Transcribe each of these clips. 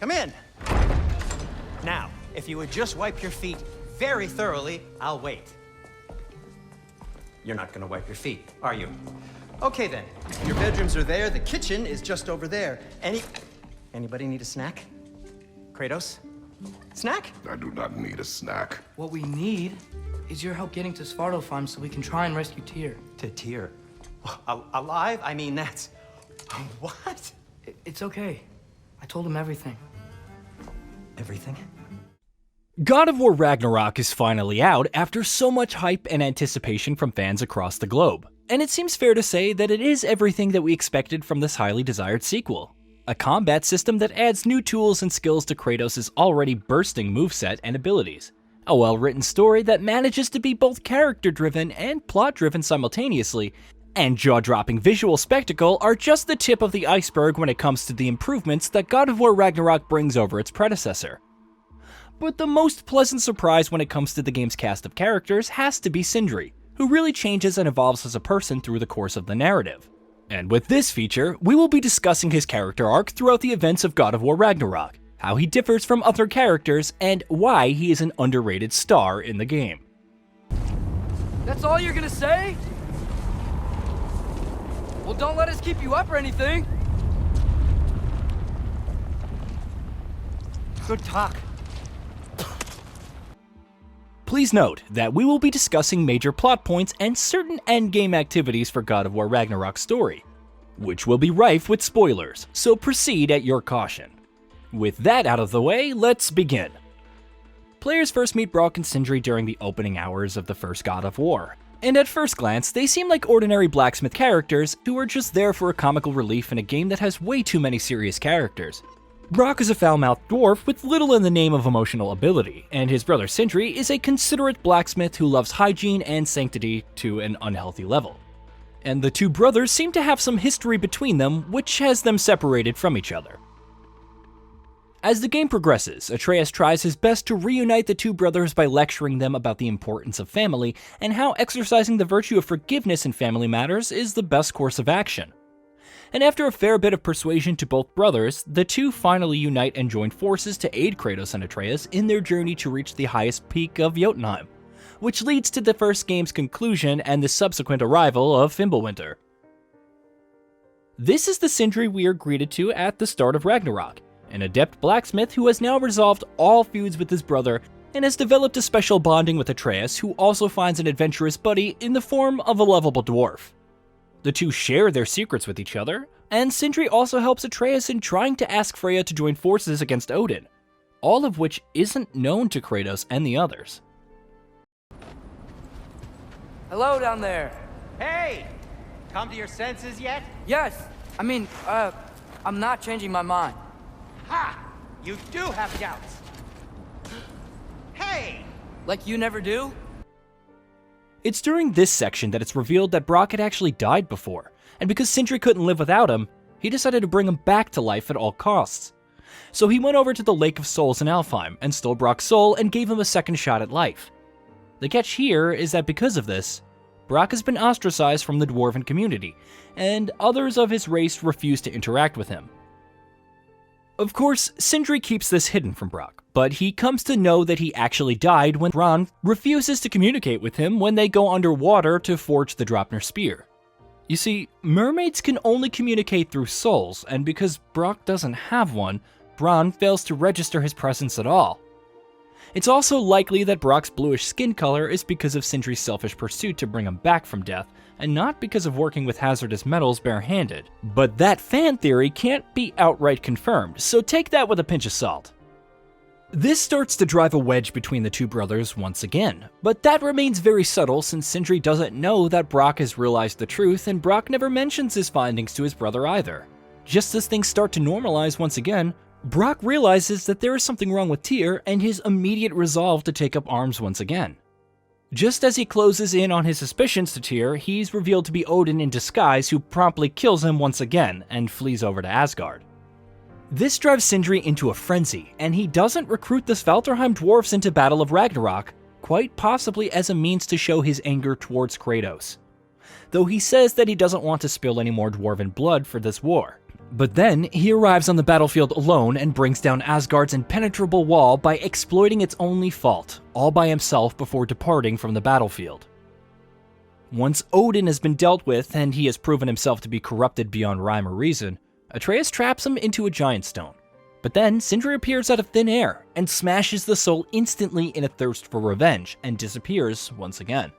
Come in. Now, if you would just wipe your feet very thoroughly, I'll wait. You're not gonna wipe your feet, are you? Okay then, your bedrooms are there, the kitchen is just over there. Anybody need a snack? Kratos? Snack? I do not need a snack. What we need is your help getting to Svartalfheim so we can try and rescue Tyr. To Tyr? Alive? I mean, that's... What? It's okay. I told him everything. Everything? God of War Ragnarok is finally out after so much hype and anticipation from fans across the globe, and it seems fair to say that it is everything that we expected from this highly desired sequel. A combat system that adds new tools and skills to Kratos' already bursting moveset and abilities. A well-written story that manages to be both character-driven and plot-driven simultaneously, and jaw-dropping visual spectacle are just the tip of the iceberg when it comes to the improvements that God of War Ragnarok brings over its predecessor. But the most pleasant surprise when it comes to the game's cast of characters has to be Sindri, who really changes and evolves as a person through the course of the narrative. And with this feature, we will be discussing his character arc throughout the events of God of War Ragnarok, how he differs from other characters, and why he is an underrated star in the game. That's all you're gonna say? Well, don't let us keep you up or anything. Good talk. Please note that we will be discussing major plot points and certain endgame activities for God of War Ragnarok's story, which will be rife with spoilers, so proceed at your caution. With that out of the way, let's begin. Players first meet Brok and Sindri during the opening hours of the first God of War, and at first glance, they seem like ordinary blacksmith characters who are just there for a comical relief in a game that has way too many serious characters. Brok is a foul-mouthed dwarf with little in the name of emotional ability, and his brother Sindri is a considerate blacksmith who loves hygiene and sanctity to an unhealthy level. And the two brothers seem to have some history between them, which has them separated from each other. As the game progresses, Atreus tries his best to reunite the two brothers by lecturing them about the importance of family and how exercising the virtue of forgiveness in family matters is the best course of action. And after a fair bit of persuasion to both brothers, the two finally unite and join forces to aid Kratos and Atreus in their journey to reach the highest peak of Jotunheim, which leads to the first game's conclusion and the subsequent arrival of Fimbulwinter. This is the Sindri we are greeted to at the start of Ragnarok, an adept blacksmith who has now resolved all feuds with his brother and has developed a special bonding with Atreus, who also finds an adventurous buddy in the form of a lovable dwarf. The two share their secrets with each other, and Sindri also helps Atreus in trying to ask Freya to join forces against Odin, all of which isn't known to Kratos and the others. Hello down there. Hey! Come to your senses yet? Yes. I'm not changing my mind. Ha! You do have doubts. Hey! Like you never do? It's during this section that it's revealed that Brok had actually died before, and because Sindri couldn't live without him, he decided to bring him back to life at all costs. So he went over to the Lake of Souls in Alfheim and stole Brok's soul and gave him a second shot at life. The catch here is that because of this, Brok has been ostracized from the dwarven community, and others of his race refuse to interact with him. Of course, Sindri keeps this hidden from Brok, but he comes to know that he actually died when Ron refuses to communicate with him when they go underwater to forge the Draupnir spear. You see, mermaids can only communicate through souls, and because Brok doesn't have one, Bronn fails to register his presence at all. It's also likely that Brok's bluish skin color is because of Sindri's selfish pursuit to bring him back from death, and not because of working with hazardous metals barehanded. But that fan theory can't be outright confirmed, so take that with a pinch of salt. This starts to drive a wedge between the two brothers once again, but that remains very subtle since Sindri doesn't know that Brok has realized the truth, and Brok never mentions his findings to his brother either. Just as things start to normalize once again, Brok realizes that there is something wrong with Tyr and his immediate resolve to take up arms once again. Just as he closes in on his suspicions to Tyr, he's revealed to be Odin in disguise, who promptly kills him once again and flees over to Asgard. This drives Sindri into a frenzy, and he doesn't recruit the Svartalfheim dwarfs into Battle of Ragnarok, quite possibly as a means to show his anger towards Kratos. Though he says that he doesn't want to spill any more dwarven blood for this war. But then, he arrives on the battlefield alone and brings down Asgard's impenetrable wall by exploiting its only fault, all by himself before departing from the battlefield. Once Odin has been dealt with and he has proven himself to be corrupted beyond rhyme or reason, Atreus traps him into a giant stone. But then, Sindri appears out of thin air and smashes the soul instantly in a thirst for revenge and disappears once again.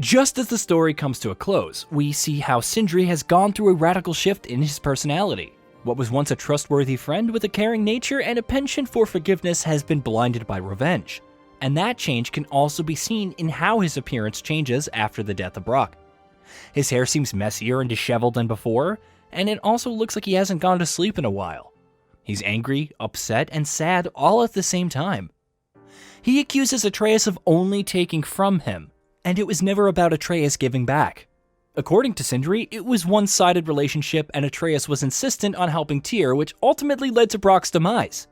Just as the story comes to a close, we see how Sindri has gone through a radical shift in his personality. What was once a trustworthy friend with a caring nature and a penchant for forgiveness has been blinded by revenge. And that change can also be seen in how his appearance changes after the death of Brok. His hair seems messier and disheveled than before, and it also looks like he hasn't gone to sleep in a while. He's angry, upset, and sad all at the same time. He accuses Atreus of only taking from him, and it was never about Atreus giving back. According to Sindri, it was a one-sided relationship and Atreus was insistent on helping Tyr, which ultimately led to Brok's demise.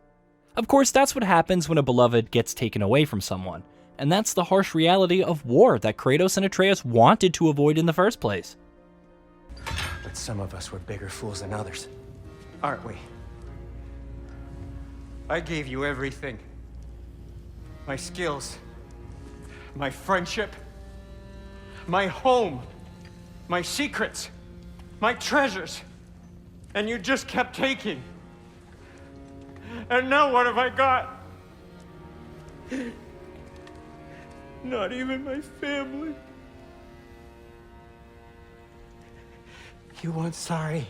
Of course, that's what happens when a beloved gets taken away from someone, and that's the harsh reality of war that Kratos and Atreus wanted to avoid in the first place. But some of us were bigger fools than others, aren't we? I gave you everything. My skills, my friendship, my home, my secrets, my treasures, and you just kept taking. And now what have I got? Not even my family. You want sorry?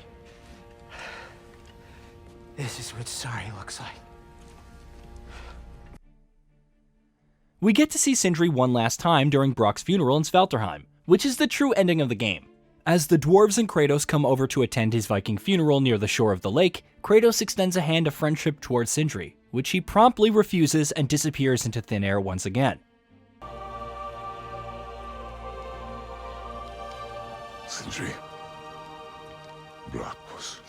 This is what sorry looks like. We get to see Sindri one last time during Brok's funeral in Svartalfheim, which is the true ending of the game. As the dwarves and Kratos come over to attend his Viking funeral near the shore of the lake, Kratos extends a hand of friendship towards Sindri, which he promptly refuses and disappears into thin air once again. Sindri. Brok was...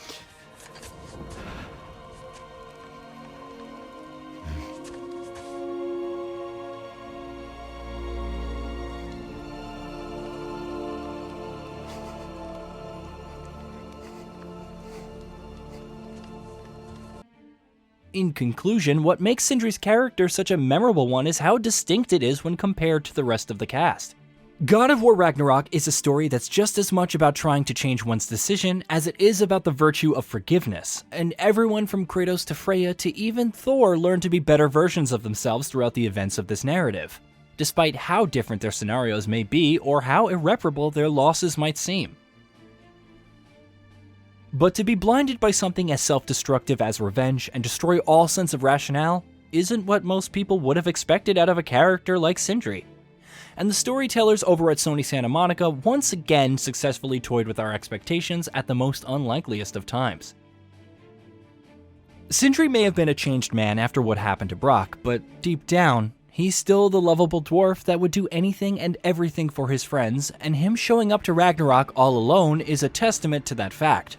In conclusion, what makes Sindri's character such a memorable one is how distinct it is when compared to the rest of the cast. God of War Ragnarok is a story that's just as much about trying to change one's decision as it is about the virtue of forgiveness, and everyone from Kratos to Freya to even Thor learn to be better versions of themselves throughout the events of this narrative, despite how different their scenarios may be or how irreparable their losses might seem. But to be blinded by something as self-destructive as revenge and destroy all sense of rationale isn't what most people would have expected out of a character like Sindri. And the storytellers over at Sony Santa Monica once again successfully toyed with our expectations at the most unlikeliest of times. Sindri may have been a changed man after what happened to Brok, but deep down, he's still the lovable dwarf that would do anything and everything for his friends, and him showing up to Ragnarok all alone is a testament to that fact.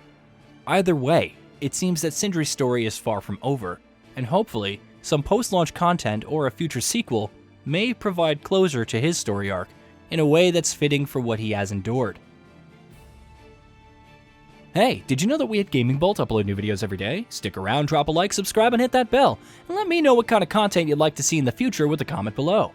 Either way, it seems that Sindri's story is far from over, and hopefully, some post-launch content or a future sequel may provide closure to his story arc in a way that's fitting for what he has endured. Hey, did you know that we at Gaming Bolt upload new videos every day? Stick around, drop a like, subscribe, and hit that bell, and let me know what kind of content you'd like to see in the future with a comment below.